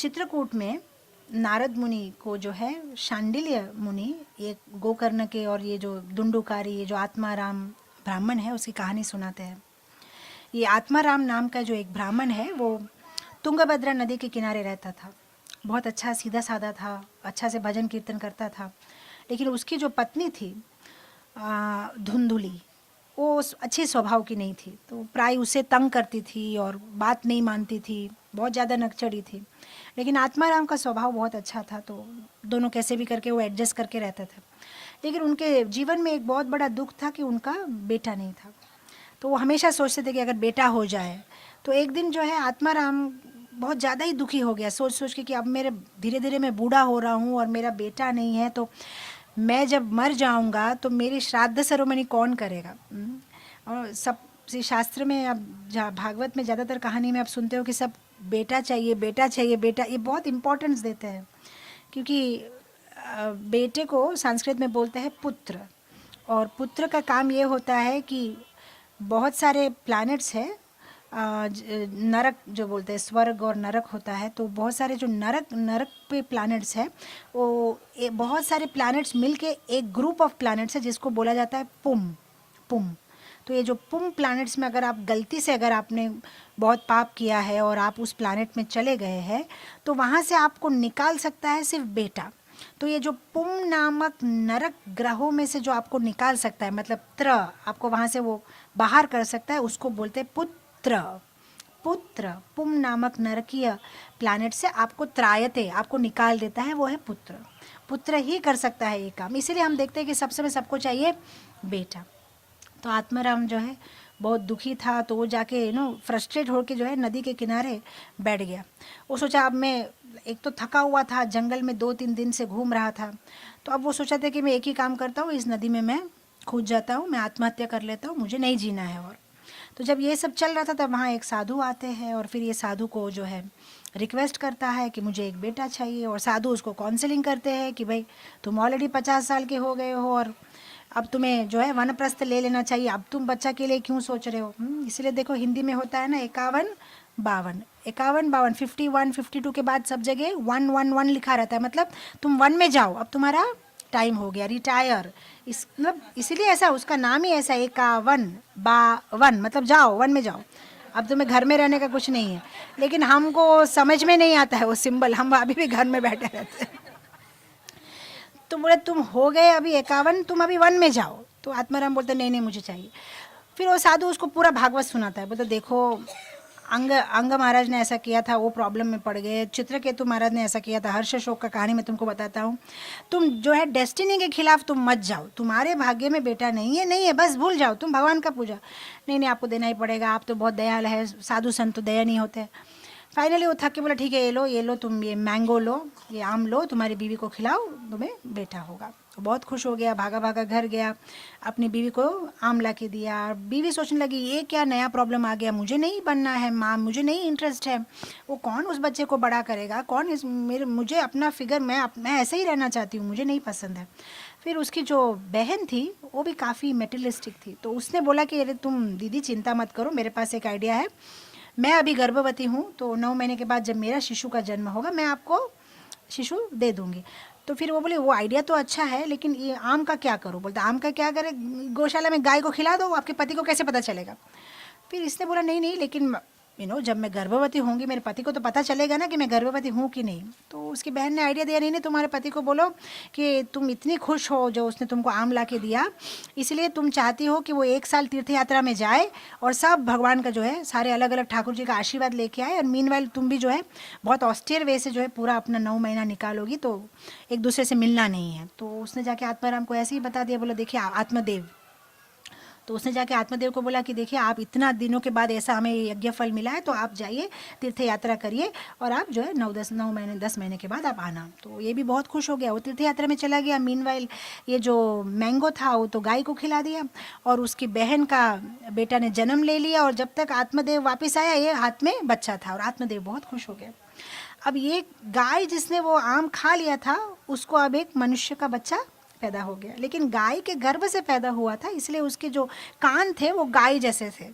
चित्रकूट में नारद मुनि को जो है शांडिल्य मुनि, ये गोकर्ण के और ये जो दुंडुकारी, ये जो आत्माराम ब्राह्मण है, उसकी कहानी सुनाते हैं। ये आत्माराम नाम का जो एक ब्राह्मण है वो तुंगभद्रा नदी के किनारे रहता था। बहुत अच्छा सीधा साधा था, अच्छा से भजन कीर्तन करता था। लेकिन उसकी जो पत्नी थी धुंधुली, वो अच्छे स्वभाव की नहीं थी, तो प्राय उसे तंग करती थी और बात नहीं मानती थी, बहुत ज़्यादा नकचड़ी थी। लेकिन आत्माराम का स्वभाव बहुत अच्छा था, तो दोनों कैसे भी करके वो एडजस्ट करके रहते थे। लेकिन उनके जीवन में एक बहुत बड़ा दुख था कि उनका बेटा नहीं था। तो वो हमेशा सोचते थे कि अगर बेटा हो जाए। तो एक दिन जो है आत्माराम बहुत ज़्यादा ही दुखी हो गया, सोच सोच के कि अब मेरे धीरे धीरे मैं बूढ़ा हो रहा हूँ और मेरा बेटा नहीं है, तो मैं जब मर जाऊंगा तो मेरी श्राद्ध सेरेमनी कौन करेगा। और सब शास्त्र में, अब भागवत में ज़्यादातर कहानी में आप सुनते हो कि सब बेटा चाहिए, बेटा चाहिए, बेटा, ये बहुत इम्पोर्टेंस देते हैं। क्योंकि बेटे को संस्कृत में बोलते हैं पुत्र, और पुत्र का काम ये होता है कि बहुत सारे प्लैनेट्स हैं, नरक जो बोलते हैं, स्वर्ग और नरक होता है, तो बहुत सारे जो नरक नरक पे प्लैनेट्स हैं, वो बहुत सारे प्लैनेट्स मिलके एक ग्रुप ऑफ प्लैनेट्स है जिसको बोला जाता है पुम पुम। तो ये जो पुम प्लैनेट्स में अगर आप गलती से, अगर आपने बहुत पाप किया है और आप उस प्लैनेट में चले गए हैं, तो वहाँ से आपको निकाल सकता है सिर्फ बेटा। तो ये जो पुम नामक नरक ग्रहों में से जो आपको निकाल सकता है, मतलब त्र, आपको वहाँ से वो बाहर कर सकता है, उसको बोलते हैं पुत्र। पुत्र, पुम नामक नरकीय प्लैनेट से आपको त्रायते, आपको निकाल देता है, वो है पुत्र। पुत्र ही कर सकता है ये काम। इसीलिए हम देखते हैं कि सबसे में सबको चाहिए बेटा। तो आत्माराम जो है बहुत दुखी था, तो वो जाके फ्रस्ट्रेट होकर जो है नदी के किनारे बैठ गया। वो सोचा अब मैं, एक तो थका हुआ था, जंगल में 2-3 दिन से घूम रहा था, तो अब वो सोचा था कि मैं एक ही काम करता हूँ, इस नदी में मैं कूद जाता हूँ, मैं आत्महत्या कर लेता हूँ, मुझे नहीं जीना है। और तो जब ये सब चल रहा था तब वहाँ एक साधु आते हैं, और फिर ये साधु को जो है रिक्वेस्ट करता है कि मुझे एक बेटा चाहिए। और साधु उसको काउंसलिंग करते हैं कि भाई तुम ऑलरेडी 50 साल के हो गए हो और अब तुम्हें जो है वनप्रस्थ ले लेना चाहिए, अब तुम बच्चा के लिए क्यों सोच रहे हो। इसलिए देखो हिंदी में होता है ना 51 52, 51 52, 51 52 के बाद सब जगह 111 लिखा रहता है, मतलब तुम वन में जाओ, अब तुम्हारा टाइम हो गया, रिटायर। इस मतलब इसीलिए ऐसा उसका नाम ही ऐसा 51 52, मतलब जाओ, वन में जाओ, अब तुम्हें घर में रहने का कुछ नहीं है। लेकिन हमको समझ में नहीं आता है वो सिंबल, हम अभी भी घर में बैठे रहते हैं। तो बोले तुम हो गए अभी 51, तुम अभी वन में जाओ। तो आत्माराम बोलते नहीं नहीं मुझे चाहिए। फिर वो साधु उसको पूरा भागवत सुनाता है, बोलते देखो अंग महाराज ने ऐसा किया था, वो प्रॉब्लम में पड़ गए, चित्रकेतु महाराज ने ऐसा किया था, हर्ष शोक का कहानी मैं तुमको बताता हूँ। तुम जो है डेस्टिनी के खिलाफ तुम मत जाओ, तुम्हारे भाग्य में बेटा नहीं है, नहीं है, बस भूल जाओ, तुम भगवान का पूजा। नहीं नहीं आपको देना ही पड़ेगा, आप तो बहुत दयाल है, साधु संत तो दया नहीं होते। फाइनली वो थक के बोला ठीक है ये लो तुम ये मैंगो लो, ये आम लो, तुम्हारी बीवी को खिलाओ, तुम्हें बेटा होगा। तो बहुत खुश हो गया, भागा भागा घर गया, अपनी बीवी को आम ला के दिया। बीवी सोचने लगी ये क्या नया प्रॉब्लम आ गया, मुझे नहीं बनना है माँ, मुझे नहीं इंटरेस्ट है, वो कौन उस बच्चे को बड़ा करेगा, कौन इस मुझे अपना फिगर, मैं ऐसे ही रहना चाहती हूँ, मुझे नहीं पसंद है। फिर उसकी जो बहन थी वो भी काफ़ी मेटेरियलिस्टिक थी, तो उसने बोला कि अरे तुम दीदी चिंता मत करो, मेरे पास एक आइडिया है, मैं अभी गर्भवती हूँ, तो 9 महीने के बाद जब मेरा शिशु का जन्म होगा मैं आपको शिशु दे दूँगी। तो फिर वो बोले वो आइडिया तो अच्छा है, लेकिन ये आम का क्या करूँ। बोलते आम का क्या करे, गौशाला में गाय को खिला दो, आपके पति को कैसे पता चलेगा। फिर इसने बोला नहीं नहीं, लेकिन जब मैं गर्भवती होंगी मेरे पति को तो पता चलेगा ना कि मैं गर्भवती हूँ कि नहीं। तो उसकी बहन ने आइडिया दिया, नहीं नहीं तुम्हारे पति को बोलो कि तुम इतनी खुश हो जो उसने तुमको आम ला के दिया, इसलिए तुम चाहती हो कि वो 1 साल तीर्थ यात्रा में जाए और सब भगवान का जो है सारे अलग अलग ठाकुर जी का आशीर्वाद लेके आए, और मीनवाइल तुम भी जो है बहुत ऑस्टियर वे से जो है पूरा अपना 9 महीना निकालोगी, तो एक दूसरे से मिलना नहीं है। तो उसने जाके आत्माराम को ऐसे ही बता दिया, बोला देखिए आत्मदेव, तो उसने जाके आत्मदेव को बोला कि देखिए आप इतना दिनों के बाद ऐसा हमें यज्ञ फल मिला है, तो आप जाइए तीर्थ यात्रा करिए और आप जो है 10 महीने के बाद आप आना। तो ये भी बहुत खुश हो गया, वो तीर्थ यात्रा में चला गया। मीनवाइल ये जो मैंगो था वो तो गाय को खिला दिया, और उसकी बहन का बेटा ने जन्म ले लिया, और जब तक आत्मदेव वापस आया ये हाथ में बच्चा था, और आत्मदेव बहुत खुश हो गया। अब ये गाय जिसने वो आम खा लिया था उसको अब एक मनुष्य का बच्चा पैदा हो गया, लेकिन गाय के गर्भ से पैदा हुआ था, इसलिए उसके जो कान थे वो गाय जैसे थे,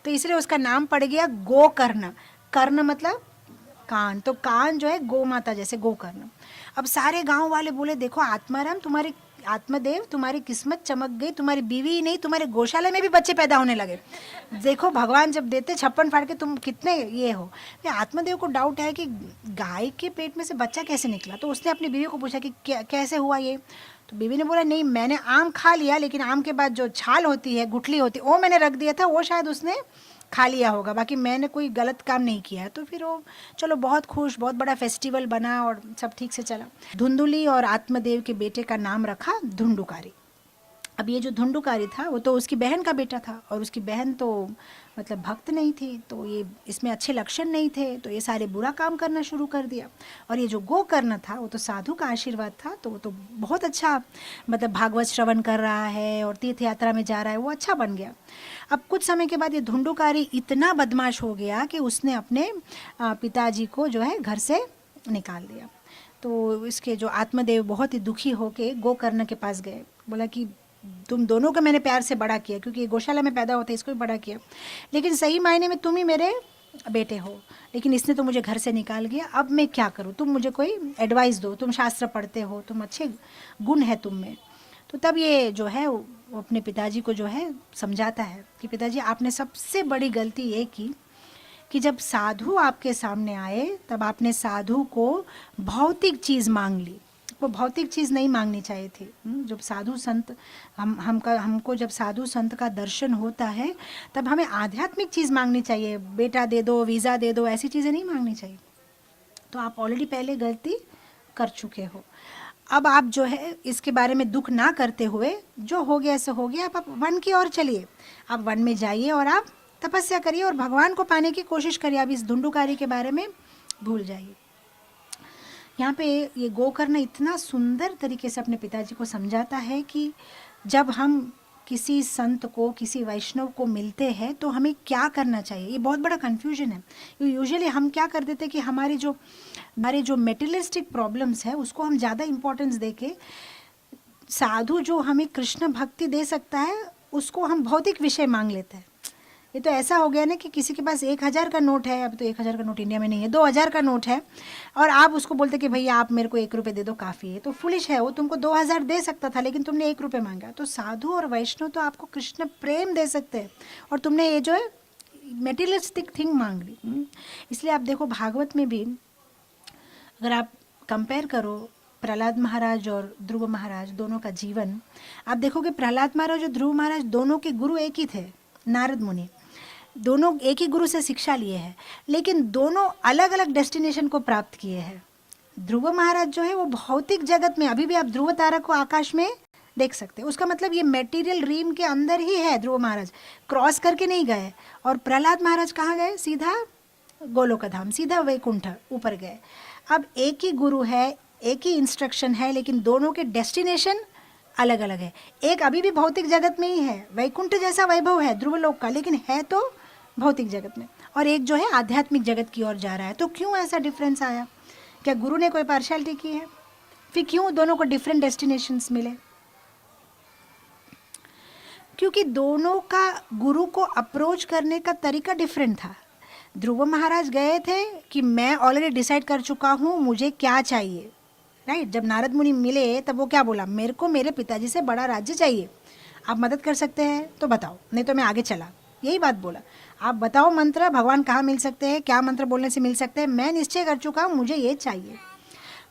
तो इसलिए उसका नाम पड़ गया गोकर्ण। कर्ण मतलब कान, तो कान जो है गौ माता जैसे गोकर्ण। अब सारे गांव वाले बोले देखो आत्माराम तुम्हारी, आत्मदेव तुम्हारी किस्मत चमक गई, तुम्हारी बीवी ही नहीं तुम्हारे गौशाला में भी बच्चे पैदा होने लगे। देखो भगवान जब देते छप्पन फाड़ के तुम कितने ये हो। ये आत्मदेव को डाउट है कि गाय के पेट में से बच्चा कैसे निकला, तो उसने अपनी बीवी को पूछा कि कैसे हुआ ये। तो बीवी ने बोला नहीं मैंने आम खा लिया, लेकिन आम के बाद जो छाल होती है, गुठली होती है, वो मैंने रख दिया था, वो शायद उसने खा लिया होगा, बाकी मैंने कोई गलत काम नहीं किया है। तो फिर वो चलो बहुत खुश, बहुत बड़ा फेस्टिवल बना और सब ठीक से चला। धुंधुली और आत्मदेव के बेटे का नाम रखा धुंडुकारी। अब ये जो धुंडुकारी था वो तो उसकी बहन का बेटा था, और उसकी बहन तो मतलब भक्त नहीं थी, तो ये इसमें अच्छे लक्षण नहीं थे, तो ये सारे बुरा काम करना शुरू कर दिया। और ये जो गोकर्ण था वो तो साधु का आशीर्वाद था, तो वो तो बहुत अच्छा मतलब भागवत श्रवण कर रहा है और तीर्थ यात्रा में जा रहा है, वो अच्छा बन गया। अब कुछ समय के बाद ये धुंडुकारी इतना बदमाश हो गया कि उसने अपने पिताजी को जो है घर से निकाल दिया। तो इसके जो आत्मदेव बहुत ही दुखी होके गोकर्ण के पास गए, बोला कि तुम दोनों को मैंने प्यार से बड़ा किया, क्योंकि गौशाला में पैदा होते इसको भी बड़ा किया, लेकिन सही मायने में तुम ही मेरे बेटे हो, लेकिन इसने तो मुझे घर से निकाल गया, अब मैं क्या करूँ, तुम मुझे कोई एडवाइस दो, तुम शास्त्र पढ़ते हो, तुम अच्छे गुण है तुम में। तो तब ये जो है वो अपने पिताजी को जो है समझाता है कि पिताजी आपने सबसे बड़ी गलती ये की कि जब साधु आपके सामने आए तब आपने साधु को भौतिक चीज़ मांग ली, वो भौतिक चीज़ नहीं मांगनी चाहिए थी। जब साधु संत हमको जब साधु संत का दर्शन होता है तब हमें आध्यात्मिक चीज़ मांगनी चाहिए, बेटा दे दो, वीज़ा दे दो, ऐसी चीज़ें नहीं मांगनी चाहिए। तो आप ऑलरेडी पहले गलती कर चुके हो, अब आप जो है इसके बारे में दुख ना करते हुए जो हो गया ऐसा हो गया, आप वन की ओर चलिए, आप वन में जाइए और आप तपस्या करिए और भगवान को पाने की कोशिश करिए, आप इस धुंडुकारी के बारे में भूल जाइए। यहाँ पे ये गोकर्ण इतना सुंदर तरीके से अपने पिताजी को समझाता है कि जब हम किसी संत को, किसी वैष्णव को मिलते हैं तो हमें क्या करना चाहिए। ये बहुत बड़ा कन्फ्यूजन है। यूजुअली हम क्या कर देते हैं कि हमारे जो मेटेरियलिस्टिक प्रॉब्लम्स है उसको हम ज़्यादा इम्पोर्टेंस दे के, साधु जो हमें कृष्ण भक्ति दे सकता है उसको हम भौतिक विषय मांग लेते हैं। ये तो ऐसा हो गया ना कि किसी के पास 1000 का नोट है, अब तो 1000 का नोट इंडिया में नहीं है, 2000 का नोट है, और आप उसको बोलते कि भैया आप मेरे को 1 रुपये दे दो काफ़ी है, तो फुलिश है, वो तुमको 2000 दे सकता था लेकिन तुमने 1 रुपये मांगा। तो साधु और वैष्णव तो आपको कृष्ण प्रेम दे सकते हैं, और तुमने ये जो है मेटीरियलिस्टिक थिंग मांग ली। इसलिए आप देखो भागवत में भी अगर आप कंपेयर करो प्रहलाद महाराज और ध्रुव महाराज दोनों का जीवन, आप देखोगे प्रहलाद महाराज और ध्रुव महाराज दोनों के गुरु एक ही थे, नारद मुनि। दोनों एक ही गुरु से शिक्षा लिए हैं, लेकिन दोनों अलग अलग डेस्टिनेशन को प्राप्त किए हैं। ध्रुव महाराज जो है वो भौतिक जगत में, अभी भी आप ध्रुव तारा को आकाश में देख सकते हैं, उसका मतलब ये मेटीरियल रीम के अंदर ही है। ध्रुव महाराज क्रॉस करके नहीं गए, और प्रहलाद महाराज कहाँ गए, सीधा गोलोक धाम, सीधा वैकुंठ ऊपर गए। अब एक ही गुरु है, एक ही इंस्ट्रक्शन है, लेकिन दोनों के डेस्टिनेशन अलग अलग है। एक अभी भी भौतिक जगत में ही है, वैकुंठ जैसा वैभव है ध्रुवलोक का, लेकिन है तो भौतिक जगत में, और एक जो है आध्यात्मिक जगत की ओर जा रहा है। तो क्यों ऐसा डिफरेंस आया? क्या गुरु ने कोई पार्शियलिटी की है? फिर क्यों दोनों को डिफरेंट डेस्टिनेशंस मिले? क्योंकि दोनों का गुरु को अप्रोच करने का तरीका डिफरेंट था। ध्रुव महाराज गए थे कि मैं ऑलरेडी डिसाइड कर चुका हूँ मुझे क्या चाहिए, राइट। जब नारद मुनि मिले तब वो क्या बोला, मेरे को मेरे पिताजी से बड़ा राज्य चाहिए, आप मदद कर सकते हैं तो बताओ, नहीं तो मैं आगे चला, यही बात बोला। आप बताओ मंत्र, भगवान कहाँ मिल सकते हैं, क्या मंत्र बोलने से मिल सकते हैं, मैं निश्चय कर चुका हूँ मुझे ये चाहिए।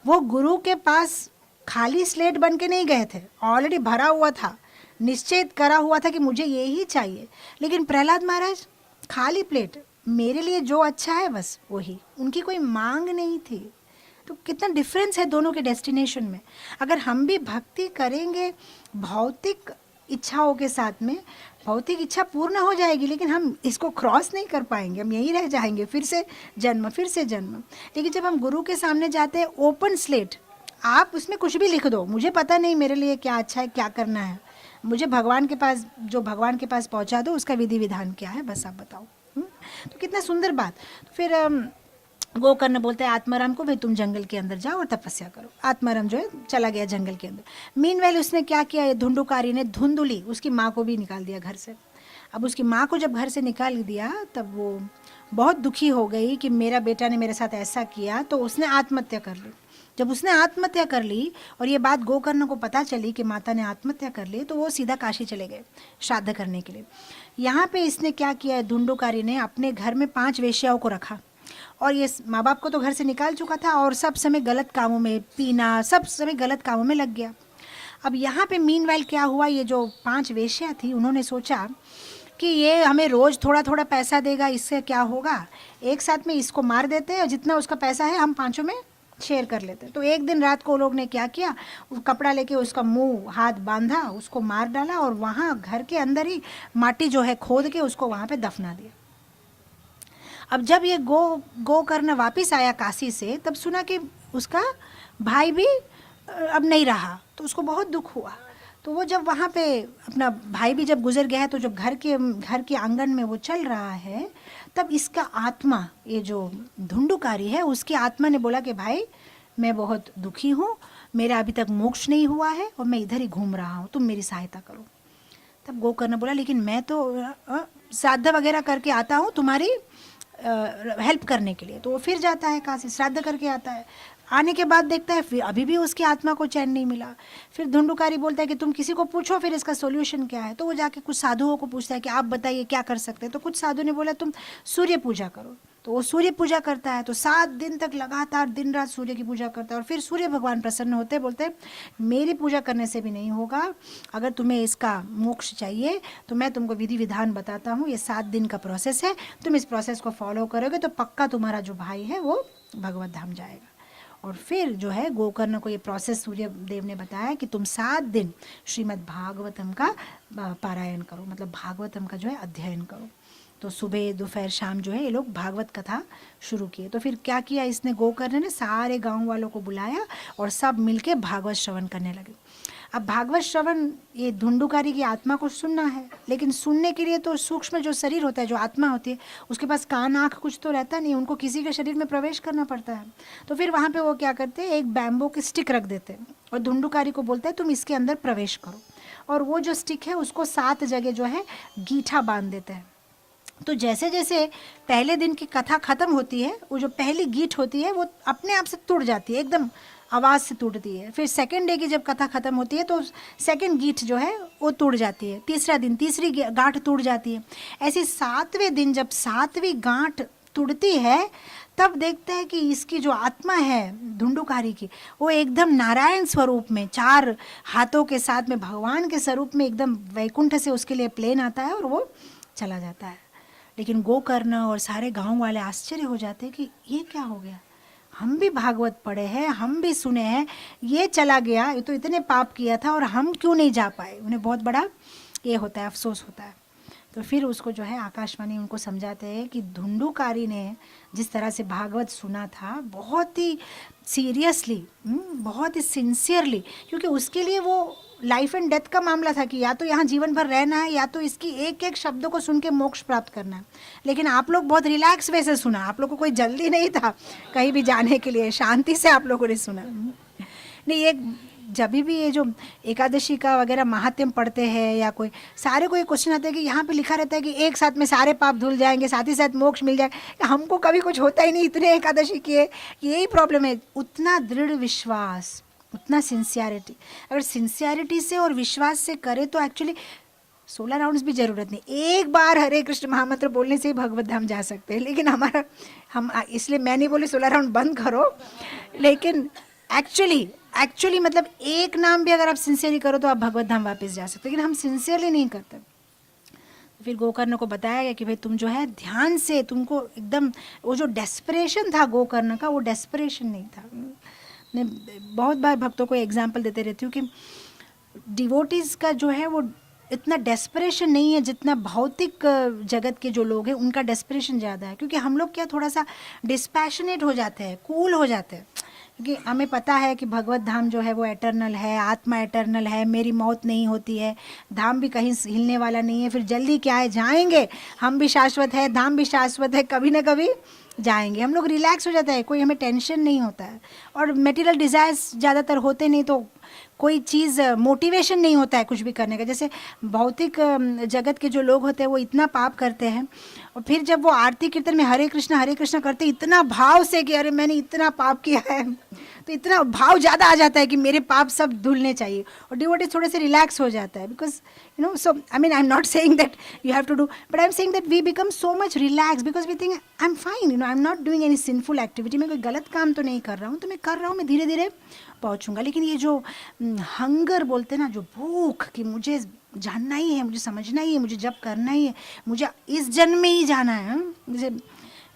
वो गुरु के पास खाली स्लेट बन के नहीं गए थे, ऑलरेडी भरा हुआ था, निश्चित करा हुआ था कि मुझे ये ही चाहिए। लेकिन प्रहलाद महाराज खाली प्लेट, मेरे लिए जो अच्छा है बस वही, उनकी कोई मांग नहीं थी। तो कितना डिफरेंस है दोनों के डेस्टिनेशन में। अगर हम भी भक्ति करेंगे भौतिक इच्छाओं के साथ में, भौतिक इच्छा पूर्ण हो जाएगी, लेकिन हम इसको क्रॉस नहीं कर पाएंगे, हम यहीं रह जाएंगे, फिर से जन्म, फिर से जन्म। लेकिन जब हम गुरु के सामने जाते हैं, ओपन स्लेट, आप उसमें कुछ भी लिख दो, मुझे पता नहीं मेरे लिए क्या अच्छा है, क्या करना है, मुझे भगवान के पास, जो भगवान के पास पहुंचा दो, उसका विधि विधान क्या है बस आप बताओ। तो कितना सुंदर बात। तो फिर गोकर्ण बोलते हैं आत्माराम को, भाई तुम जंगल के अंदर जाओ और तपस्या करो। आत्माराम जो है चला गया जंगल के अंदर। मीनवाइल उसने क्या किया, धुंडुकारी ने धुंधुली, उसकी माँ को भी निकाल दिया घर से। अब उसकी माँ को जब घर से निकाल दिया तब वो बहुत दुखी हो गई कि मेरा बेटा ने मेरे साथ ऐसा किया, तो उसने आत्महत्या कर ली। जब उसने आत्महत्या कर ली और ये बात गोकर्ण को पता चली कि माता ने आत्महत्या कर ली, तो वो सीधा काशी चले गए श्राद्ध करने के लिए। यहाँ पे इसने क्या किया है, धुंडुकारी ने अपने घर में 5 वेश्याओं को रखा, और ये माँ बाप को तो घर से निकाल चुका था और सब समय गलत कामों में, पीना, सब समय गलत कामों में लग गया। अब यहाँ पे मीनवाइल क्या हुआ, ये जो 5 वेश्या थी उन्होंने सोचा कि ये हमें रोज़ थोड़ा थोड़ा पैसा देगा, इससे क्या होगा, एक साथ में इसको मार देते हैं और जितना उसका पैसा है हम 5 में शेयर कर लेते हैं। तो एक दिन रात को लोग ने क्या किया, वो कपड़ा लेके उसका मुंह हाथ बांधा, उसको मार डाला और वहाँ घर के अंदर ही माटी जो है खोद के उसको वहाँ पे दफना दिया। अब जब ये गोकर्ण वापस आया काशी से, तब सुना कि उसका भाई भी अब नहीं रहा, तो उसको बहुत दुख हुआ। तो वो जब वहाँ पे अपना भाई भी जब गुजर गया है, तो जब घर के आंगन में वो चल रहा है, तब इसका आत्मा, ये जो धुंडुकारी है उसकी आत्मा ने बोला कि भाई मैं बहुत दुखी हूँ, मेरा अभी तक मोक्ष नहीं हुआ है और मैं इधर ही घूम रहा हूँ, तुम मेरी सहायता करो। तब गोकर्ण बोला लेकिन मैं तो श्राद्ध वगैरह करके आता हूँ तुम्हारी हेल्प करने के लिए। तो वो फिर जाता है काशी, श्राद्ध करके आता है। आने के बाद देखता है फिर अभी भी उसकी आत्मा को चैन नहीं मिला। फिर धुंडुकारी बोलता है कि तुम किसी को पूछो फिर इसका सॉल्यूशन क्या है। तो वो जाके कुछ साधुओं को पूछता है कि आप बताइए क्या कर सकते हैं। तो कुछ साधु ने बोला तुम सूर्य पूजा करो। तो वो सूर्य पूजा करता है, तो 7 दिन तक लगातार दिन रात सूर्य की पूजा करता है। और फिर सूर्य भगवान प्रसन्न होते, बोलते मेरी पूजा करने से भी नहीं होगा, अगर तुम्हें इसका मोक्ष चाहिए तो मैं तुमको विधि विधान बताता हूँ, ये 7 दिन का प्रोसेस है, तुम इस प्रोसेस को फॉलो करोगे तो पक्का तुम्हारा जो भाई है वो भगवत धाम जाएगा। और फिर जो है गोकर्ण को ये प्रोसेस सूर्य देव ने बताया कि तुम 7 दिन श्रीमद् भागवतम का पारायण करो, मतलब भागवतम का जो है अध्ययन करो। तो सुबह दोपहर शाम जो है ये लोग भागवत कथा शुरू किए। तो फिर क्या किया इसने, गोकर्ण ने सारे गांव वालों को बुलाया और सब मिलके भागवत श्रवण करने लगे। अब भागवत श्रवण ये धुंडुकारी की आत्मा को सुनना है, लेकिन सुनने के लिए तो सूक्ष्म जो शरीर होता है, जो आत्मा होती है, उसके पास कान आँख कुछ तो रहता नहीं, उनको किसी के शरीर में प्रवेश करना पड़ता है। तो फिर वहाँ पे वो क्या करते हैं, एक बैम्बो की स्टिक रख देते हैं और धुंडुकारी को बोलते हैं तुम इसके अंदर प्रवेश करो। और वो जो स्टिक है उसको 7 जगह जो है गीठा बांध देते हैं। तो जैसे जैसे पहले दिन की कथा खत्म होती है, वो जो पहली गीठ होती है वो अपने आप से टूट जाती है, एकदम आवाज़ से टूटती है। फिर सेकंड डे की जब कथा खत्म होती है तो सेकंड गीठ जो है वो टूट जाती है। तीसरा दिन तीसरी गांठ टूट जाती है। ऐसे 7वें दिन जब 7वीं गांठ टूटती है, तब देखते हैं कि इसकी जो आत्मा है धुंडुकारी की, वो एकदम नारायण स्वरूप में 4 हाथों के साथ में भगवान के स्वरूप में एकदम वैकुंठ से उसके लिए प्लेन आता है और वो चला जाता है। लेकिन गोकर्ण और सारे गांव वाले आश्चर्य हो जाते हैं कि ये क्या हो गया, हम भी भागवत पढ़े हैं, हम भी सुने हैं, ये चला गया, ये तो इतने पाप किया था और हम क्यों नहीं जा पाए। उन्हें बहुत बड़ा ये होता है, अफसोस होता है। तो फिर उसको जो है आकाशवाणी उनको समझाते हैं कि धुंडुकारी ने जिस तरह से भागवत सुना था, बहुत ही सीरियसली, बहुत ही सिंसियरली, क्योंकि उसके लिए वो लाइफ एंड डेथ का मामला था कि या तो यहाँ जीवन भर रहना है या तो इसकी एक एक शब्दों को सुन के मोक्ष प्राप्त करना है। लेकिन आप लोग बहुत रिलैक्स वे से सुना, आप लोगों को कोई जल्दी नहीं था कहीं भी जाने के लिए, शांति से आप लोगों ने सुना। नहीं, एक जब भी ये जो एकादशी का वगैरह महात्म्य पढ़ते हैं या कोई सारे को ये क्वेश्चन आता है कि यहाँ पे लिखा रहता है कि एक साथ में सारे पाप धुल जाएंगे, साथ ही साथ मोक्ष मिल जाए। हमको कभी कुछ होता ही नहीं, इतने एकादशी किए, यही प्रॉब्लम है। उतना दृढ़ विश्वास, उतना सिंसियरिटी, अगर सिंसियरिटी से और विश्वास से करे तो एक्चुअली 16 राउंड्स भी जरूरत नहीं, एक बार हरे कृष्ण महामंत्र बोलने से ही भगवत धाम जा सकते हैं। लेकिन हम इसलिए मैं नहीं बोली 16 राउंड बंद करो, लेकिन एक्चुअली मतलब एक नाम भी अगर आप सिंसियरली करो तो आप भगवत धाम वापस जा सकते, लेकिन हम सिंसियरली नहीं करते। फिर गोकर्ण को बताया गया कि भाई तुम जो है ध्यान से, तुमको एकदम वो जो डेस्परेशन था गोकर्ण का, वो डेस्परेशन नहीं था। मैं बहुत बार भक्तों को एग्जाम्पल देते रहती हूँ कि डिवोटीज़ का जो है वो इतना डेस्परेशन नहीं है जितना भौतिक जगत के जो लोग हैं उनका डेस्परेशन ज़्यादा है। क्योंकि हम लोग क्या थोड़ा सा डिस्पैशनेट हो जाते हैं, कूल हो जाते हैं, क्योंकि हमें पता है कि भगवत धाम जो है वो एटर्नल है, आत्मा एटर्नल है, मेरी मौत नहीं होती है, धाम भी कहीं हिलने वाला नहीं है, फिर जल्दी क्या है, जाएंगे, हम भी शाश्वत है, धाम भी शाश्वत है, कभी ना कभी जाएंगे। हम लोग रिलैक्स हो जाता है, कोई हमें टेंशन नहीं होता है और मटेरियल डिज़ायर्स ज़्यादातर होते नहीं, तो कोई चीज़ मोटिवेशन नहीं होता है कुछ भी करने का। जैसे भौतिक जगत के जो लोग होते हैं वो इतना पाप करते हैं और फिर जब वो आरती कीर्तन में हरे कृष्णा करते इतना भाव से कि अरे मैंने इतना पाप किया है, तो इतना भाव ज़्यादा आ जाता है कि मेरे पाप सब धुलने चाहिए और डिवोटीज थोड़े से रिलैक्स हो जाता है। Because you know, so I mean I am not saying that you have to do, but I am saying that we become so much relax because we think I am fine, you know, I am not doing any sinful activity. मैं कोई गलत काम तो नहीं कर रहा हूँ, तो मैं कर रहा हूँ, मैं धीरे धीरे पहुँचूंगा। लेकिन ये जो हंगर बोलते हैं ना, जो भूख कि मुझे जानना ही है, मुझे समझना ही है, मुझे जब करना ही है, मुझे इस जन्म में ही जाना है। मुझे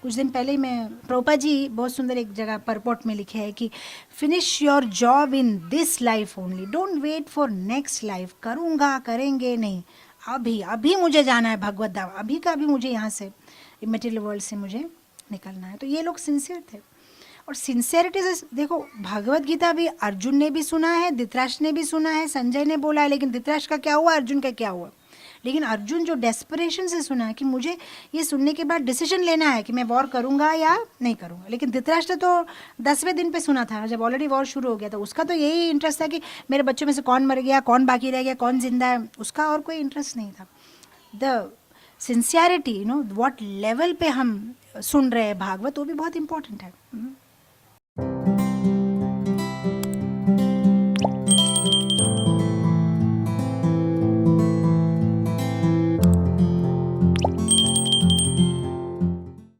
कुछ दिन पहले मैं, प्रभुपाद जी बहुत सुंदर एक जगह परपोर्ट में लिखे है कि finish your job in this life only, don't wait for next life. करूँगा करेंगे नहीं, अभी अभी मुझे जाना है भगवत धाम, अभी का अभी मुझे यहाँ से मटेरियल वर्ल्ड से मुझे निकलना है। तो ये लोग सिंसियर थे और सिंसियरिटी से देखो, भगवत गीता भी अर्जुन ने भी सुना है, धृतराष्ट्र ने भी सुना है, संजय ने बोला है, लेकिन धृतराष्ट्र का क्या हुआ, अर्जुन का क्या हुआ। लेकिन अर्जुन जो डेस्परेशन से सुना है कि मुझे ये सुनने के बाद डिसीजन लेना है कि मैं वॉर करूंगा या नहीं करूंगा। लेकिन धृतराष्ट्र तो 10वें दिन पे सुना था, जब ऑलरेडी वॉर शुरू हो गया था। उसका तो यही इंटरेस्ट था कि मेरे बच्चों में से कौन मर गया, कौन बाकी रह गया, कौन जिंदा है, उसका और कोई इंटरेस्ट नहीं था। The sincerity, you know, what level पे हम सुन रहे हैं भागवत, वो भी बहुत इंपॉर्टेंट है।